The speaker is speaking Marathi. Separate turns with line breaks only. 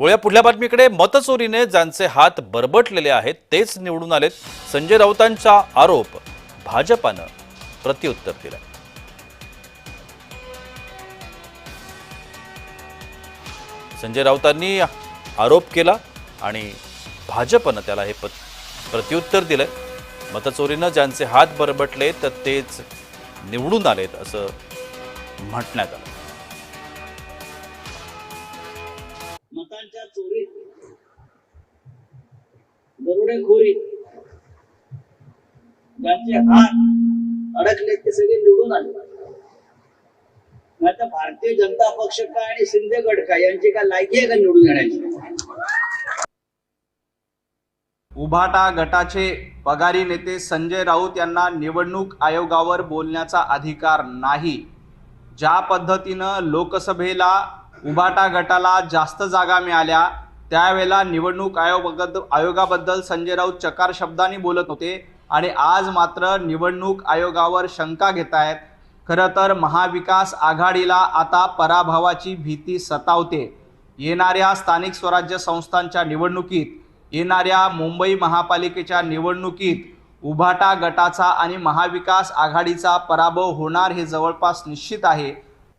वळूया पुढल्या बातमीकडे. मतचोरीने ज्यांचे हात बरबटलेले आहेत तेच निवडून आलेत. संजय राऊतांचा आरोप भाजपानं प्रत्युत्तर दिलं. संजय राऊतांनी आरोप केला आणि भाजपनं त्याला हे प्रत्युत्तर दिलंय. मतचोरीनं ज्यांचे हात बरबटले तर तेच निवडून आलेत असं म्हटण्यात आलं.
मतांच्या चोरीत, दरोडेखोरी ज्यांचे हात अडकले ते सगळे निवडून आले. आता भारतीय जनता पक्ष का आणि शिंदे गट का यांची काय लायकी आहे का निवडून येण्याची?
उभाटा गटाचे पगारी नेते संजय राऊत यांना निवडणूक आयोगावर बोलण्याचा अधिकार नाही. ज्या पद्धतीनं लोकसभेला उभाटा गटाला जास्त जागा मिळाल्या त्यावेळेला निवडणूक आयोगाबद्दल संजय राऊत चकार शब्दांनी बोलत होते आणि आज मात्र निवडणूक आयोगावर शंका घेत आहेत. खरं तर महाविकास आघाडीला आता पराभवाची भीती सतावते. येणाऱ्या स्थानिक स्वराज्य संस्थांच्या निवडणुकीत, येणाऱ्या मुंबई महापालिकेच्या निवडणुकीत उभाटा गटाचा आणि महाविकास आघाडीचा पराभव होणार हे जवळपास निश्चित आहे.